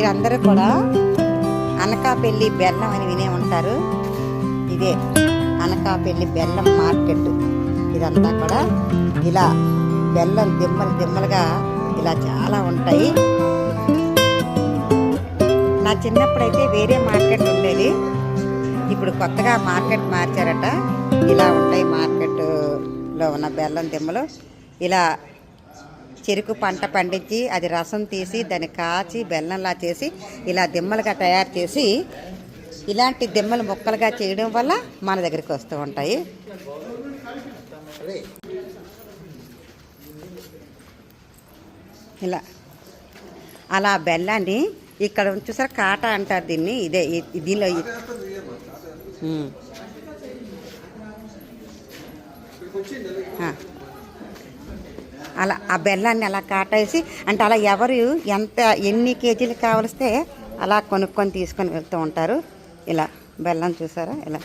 మీరందరూ కూడా అనకాపల్లి బెల్లం అని వినే ఉంటారు. ఇదే అనకాపల్లి బెల్లం మార్కెట్. ఇదంతా కూడా ఇలా బెల్లం దిమ్మలు దిమ్మలుగా ఇలా చాలా ఉంటాయి. నా చిన్నప్పుడైతే వేరే మార్కెట్ ఉండేది, ఇప్పుడు కొత్తగా మార్కెట్ మార్చారట. ఇలా ఉంటాయి మార్కెట్లో ఉన్న బెల్లం దిమ్మలు. ఇలా చెరుకు పంట పండించి అది రసం తీసి దాన్ని కాచి బెల్లంలా చేసి ఇలా దిమ్మలుగా తయారు చేసి ఇలాంటి దిమ్మలు ముక్కలుగా చేయడం వల్ల మన దగ్గరికి వస్తూ ఉంటాయి. ఇలా అలా బెల్లాన్ని ఇక్కడ చూసారా కాట అంటారు దీన్ని. ఇదే దీనిలో అలా ఆ బెల్లాన్ని అలా కాటేసి అంటే అలా ఎవరు ఎన్ని కేజీలు కావలిస్తే అలా కొనుక్కొని తీసుకొని వెళ్తూ ఉంటారు. ఇలా బెల్లం చూసారా ఇలా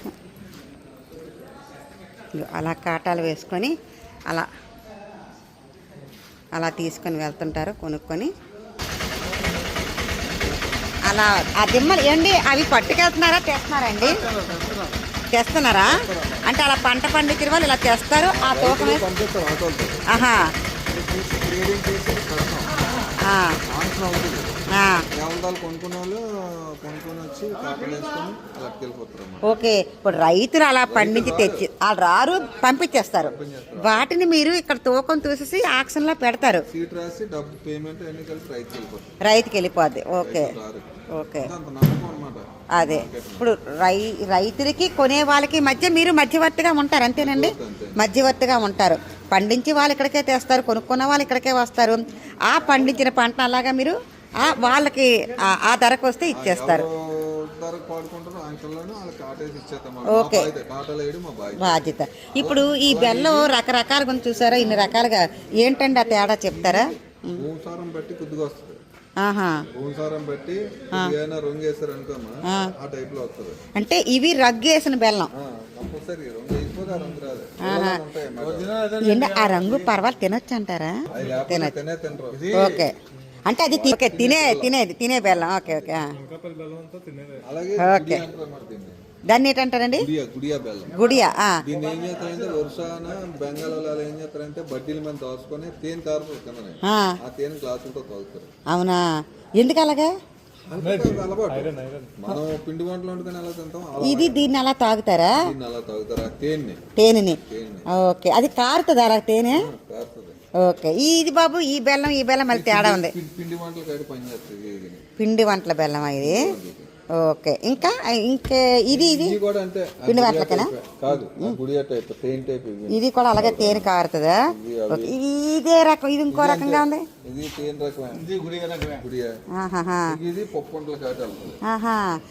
అలా కాటాలు వేసుకొని అలా అలా తీసుకొని వెళ్తుంటారు కొనుక్కొని. అలా ఆ దిమ్మలు ఏంటి అవి పట్టుకెళ్తున్నారా తెస్తున్నారా అండి? తెస్తున్నారా అంటే అలా పంట పండించిన వాళ్ళు ఇలా తెస్తారు. ఆ తూకం ఆహా ఓకే. ఇప్పుడు రైతులు అలా పండించి తెచ్చి వాళ్ళు రారు పంపించేస్తారు. వాటిని మీరు ఇక్కడ తూకం చూసేసి ఆక్షన్లో పెడతారు, రైతుకి వెళ్ళిపోద్ది. ఓకే ఓకే అదే ఇప్పుడు రైతులకి కొనే వాళ్ళకి మధ్య మీరు మధ్యవర్తిగా ఉంటారు అంతేనండి? మధ్యవర్తిగా ఉంటారు. పండించి వాళ్ళు ఇక్కడికే తెస్తారు, కొనుక్కున్న వాళ్ళు ఇక్కడికే వస్తారు. ఆ పండించిన పంట అలాగా మీరు వాళ్ళకి ఆ ధరకు వస్తే ఇచ్చేస్తారు. ఓకే బాధ్యత. ఇప్పుడు ఈ బెల్లం రకరకాలుగా చూసారా, ఇన్ని రకాలుగా ఏంటండి ఆ తేడా చెప్తారా? అంటే ఇవి రగ్గేసిన బెల్లం. ఆ రంగు పర్వాలేదు తినొచ్చు అంటారా? తినొచ్చు. ఓకే అంటే అది తినే బెల్లం. Okay okay okay. దాన్ని ఏంటంటారండి? గుడియా. అవునా, ఎందుకు అలాగా? ఇది దీన్ని అలా తాగుతారా? తేనెని. ఓకే అది కారుతుంది అలా తేనె. ఓకే ఇది బాబు ఈ బెల్లం మళ్ళీ తేడా ఉంది. పిండి వంటల బెల్లం ఇది. ఓకే ఇంకా ఇది పిండి వంటలకేనా? ఇది కూడా అలాగే తేనె కారుతుందా? ఇదే రకం, ఇది ఇంకో రకంగా ఉంది.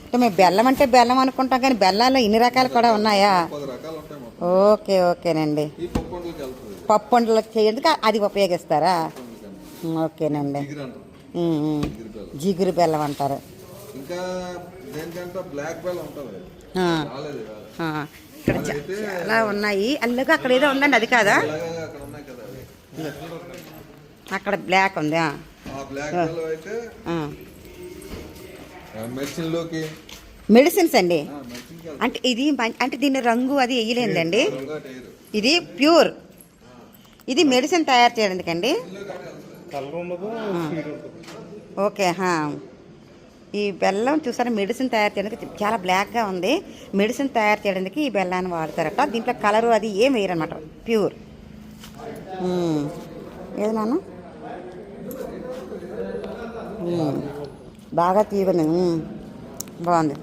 అంటే మేము బెల్లం అంటే బెల్లం అనుకుంటాం కానీ బెల్లాల్లో ఇన్ని రకాలు కూడా ఉన్నాయా? ఓకే ఓకేనండి. పప్పు వంటలకు చేయందుకు అది ఉపయోగిస్తారా? ఓకేనండి. జిగురు బెల్లం అంటారు. ఇక్కడ చాలా ఉన్నాయి. అల్లగా అక్కడ ఏదో ఉందండి, అది కాదా? అక్కడ బ్లాక్ ఉంది. మెడిసిన్స్ అండి. అంటే ఇది అంటే దీని రంగు అది వేయలేదండి. ఇది ప్యూర్. ఇది మెడిసిన్ తయారు చేయడానికండి. ఓకే. ఈ బెల్లం చూసారా మెడిసిన్ తయారు చేయడానికి చాలా బ్లాక్గా ఉంది. మెడిసిన్ తయారు చేయడానికి ఈ బెల్లాన్ని వాడతారట. దీంట్లో కలరు అది ఏం వేయరనమాట, ప్యూర్. ఏది నాన్న బాగా తీయగా బాగుంది.